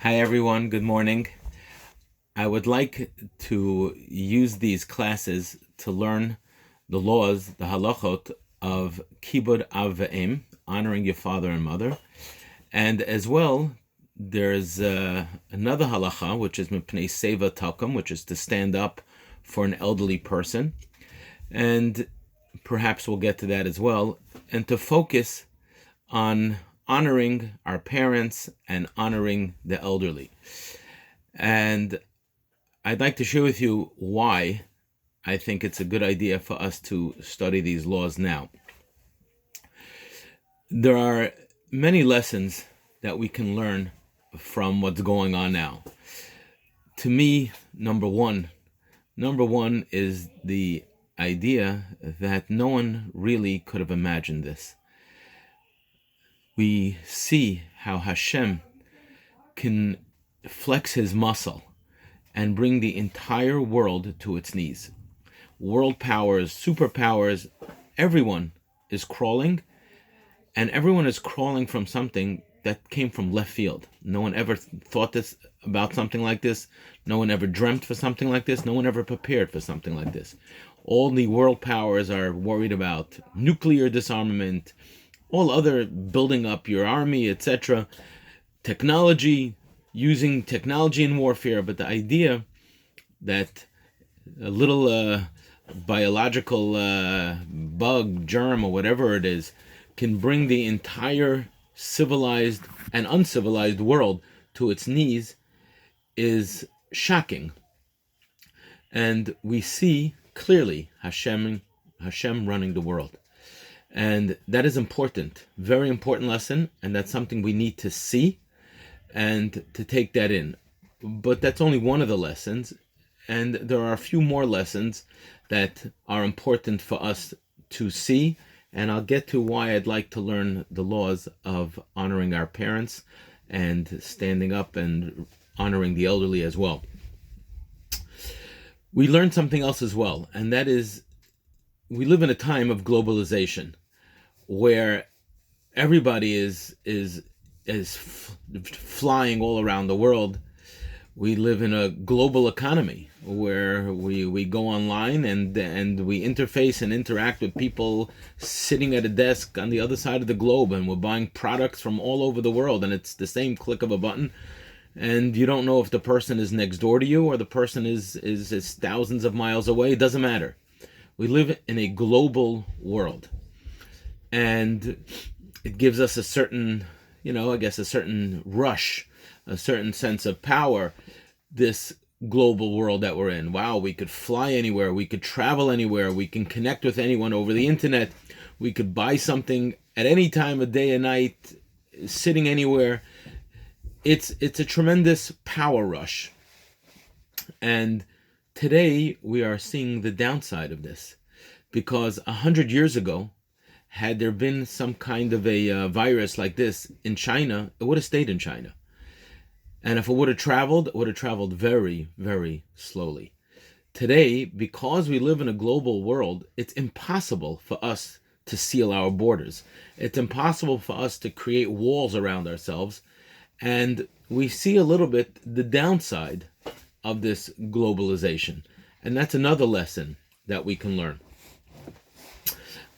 Hi everyone, good morning. I would like to use these classes to learn the laws, the halachot of kibud av ve'em, honoring your father and mother. And as well, there's another halacha, which is mipnei seva takum, which is to stand up for an elderly person. And perhaps we'll get to that as well. And to focus on honoring our parents and honoring the elderly. And I'd like to share with you why I think it's a good idea for us to study these laws now. There are many lessons that we can learn from what's going on now. To me, number one is the idea that no one really could have imagined this. We see how Hashem can flex his muscle and bring the entire world to its knees. World powers, superpowers, everyone is crawling, and everyone is crawling from something that came from left field. No one ever thought about something like this. No one ever dreamt for something like this. No one ever prepared for something like this. All the world powers are worried about nuclear disarmament, all other building up your army, etc. Technology, using technology in warfare, but the idea that a little biological bug, germ, or whatever it is, can bring the entire civilized and uncivilized world to its knees is shocking. And we see clearly Hashem running the world. And that is important, very important lesson, and that's something we need to see and to take that in. But that's only one of the lessons, and there are a few more lessons that are important for us to see, and I'll get to why I'd like to learn the laws of honoring our parents and standing up and honoring the elderly as well. We learned something else as well, and that is we live in a time of globalization where everybody is flying all around the world. We live in a global economy where we go online and we interface and interact with people sitting at a desk on the other side of the globe, and we're buying products from all over the world, and it's the same click of a button, and you don't know if the person is next door to you or the person is thousands of miles away. It doesn't matter. We live in a global world, and it gives us a certain, a certain rush, a certain sense of power, this global world that we're in. Wow, we could fly anywhere, we could travel anywhere, we can connect with anyone over the internet, we could buy something at any time of day and night, sitting anywhere. It's a tremendous power rush. And today we are seeing the downside of this, because 100 years ago, had there been some kind of a virus like this in China, it would have stayed in China. And if it would have traveled very, very slowly. Today, because we live in a global world, it's impossible for us to seal our borders. It's impossible for us to create walls around ourselves. And we see a little bit the downside of this globalization. And that's another lesson that we can learn.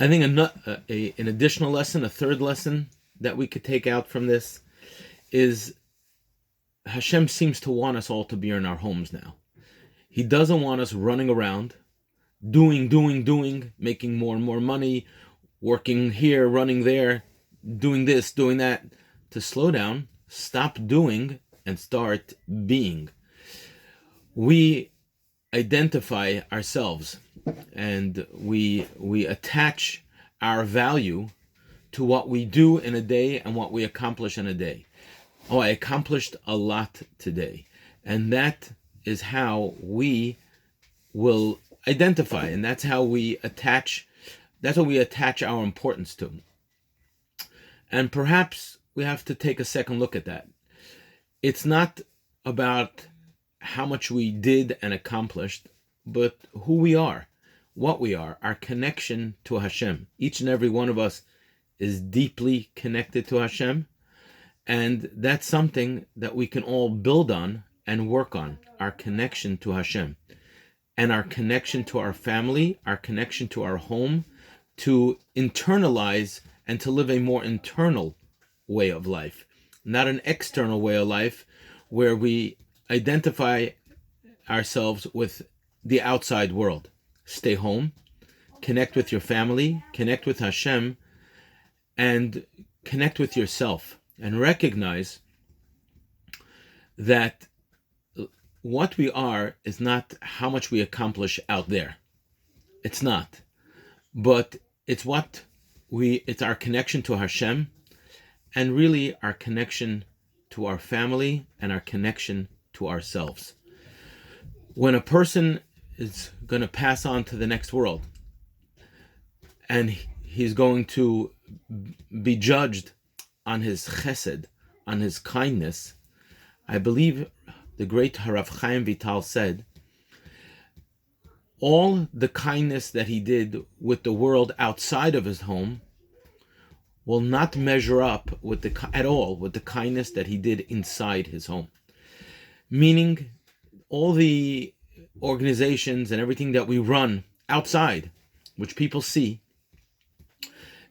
I think an additional lesson, a third lesson that we could take out from this is Hashem seems to want us all to be in our homes now. He doesn't want us running around, doing, making more and more money, working here, running there, doing this, doing that. To slow down, stop doing, and start being. We identify ourselves, and we attach our value to what we do in a day and what we accomplish in a day. Oh, I accomplished a lot today. And that is how we will identify, and that's what we attach our importance to. And perhaps we have to take a second look at that. It's not about how much we did and accomplished, but who we are, what we are, our connection to Hashem. Each and every one of us is deeply connected to Hashem, And that's something that we can all build on and work on, our connection to Hashem and our connection to our family, our connection to our home, to internalize and to live a more internal way of life, not an external way of life where we identify ourselves with the outside world. Stay home, connect with your family, connect with Hashem, and connect with yourself, and recognize that what we are is not how much we accomplish out there. It's not. But it's it's our connection to Hashem, and really our connection to our family and our connection to ourselves. When a person is going to pass on to the next world, and he's going to be judged on his chesed, on his kindness, I believe the great Harav Chaim Vital said, all the kindness that he did with the world outside of his home will not measure up at all with the kindness that he did inside his home. Meaning, all the organizations and everything that we run outside, which people see,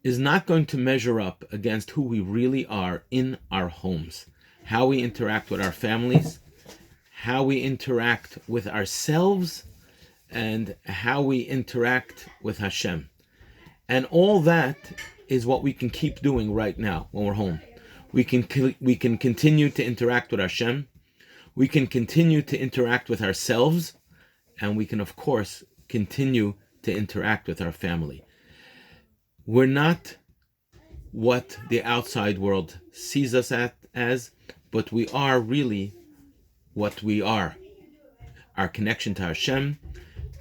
is not going to measure up against who we really are in our homes. How we interact with our families, how we interact with ourselves, and how we interact with Hashem. And all that is what we can keep doing right now when we're home. We can continue to interact with Hashem. We can continue to interact with ourselves. And we can, of course, continue to interact with our family. We're not what the outside world sees us as, but we are really what we are. Our connection to Hashem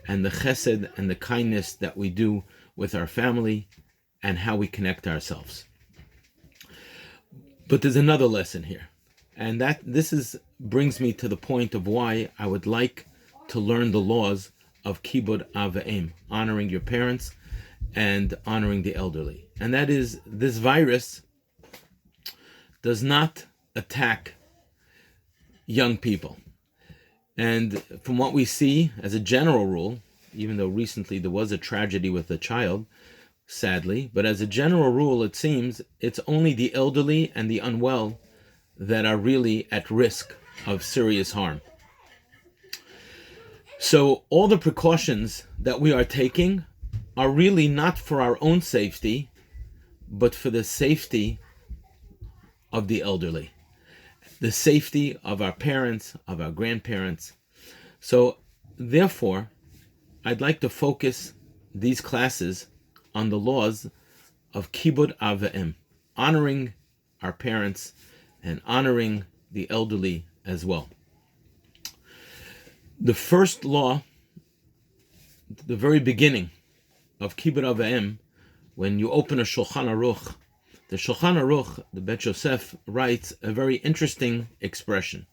and the chesed and the kindness that we do with our family and how we connect ourselves. But there's another lesson here. And this brings me to the point of why I would like to learn the laws of Kibud Av V'Em, honoring your parents and honoring the elderly. And that is, this virus does not attack young people. And from what we see as a general rule, even though recently there was a tragedy with a child, sadly, but as a general rule, it seems it's only the elderly and the unwell that are really at risk of serious harm. So all the precautions that we are taking are really not for our own safety, but for the safety of the elderly, the safety of our parents, of our grandparents. So therefore, I'd like to focus these classes on the laws of Kibud Av V'Em, honoring our parents and honoring the elderly as well. The first law, the very beginning of Kibud Av V'Em, when you open a Shulchan Aruch, the Shulchan Aruch, the Bet Yosef, writes a very interesting expression.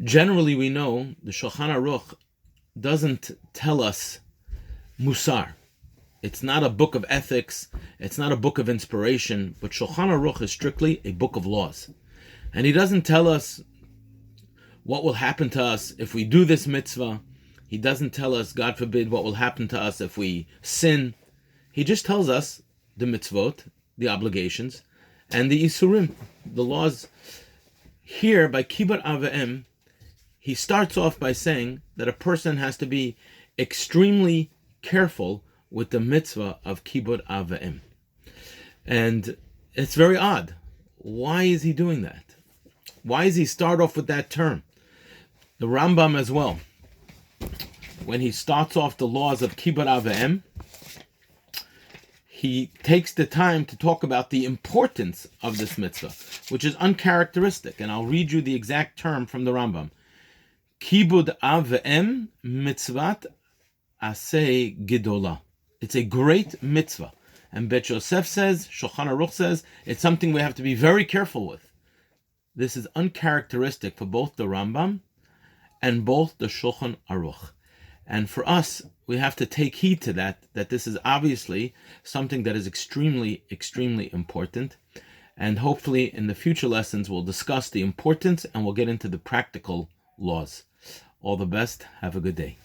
Generally, we know the Shulchan Aruch doesn't tell us musar. It's not a book of ethics, it's not a book of inspiration, but Shulchan Aruch is strictly a book of laws. And he doesn't tell us what will happen to us if we do this mitzvah. He doesn't tell us, God forbid, what will happen to us if we sin. He just tells us the mitzvot, the obligations, and the isurim, the laws. Here, by Kibud Av V'Em, he starts off by saying that a person has to be extremely careful with the mitzvah of Kibud Av V'Em. And it's very odd. Why is he doing that? Why does he start off with that term? The Rambam as well, when he starts off the laws of Kibud Av V'Em, he takes the time to talk about the importance of this mitzvah, which is uncharacteristic. And I'll read you the exact term from the Rambam. Kibud Av V'Em mitzvat aseh gedola. It's a great mitzvah. And Bet Yosef says, Shulchan Aruch says, it's something we have to be very careful with. This is uncharacteristic for both the Rambam and both the Shulchan Aruch. And for us, we have to take heed to that this is obviously something that is extremely, extremely important. And hopefully in the future lessons, we'll discuss the importance and we'll get into the practical laws. All the best. Have a good day.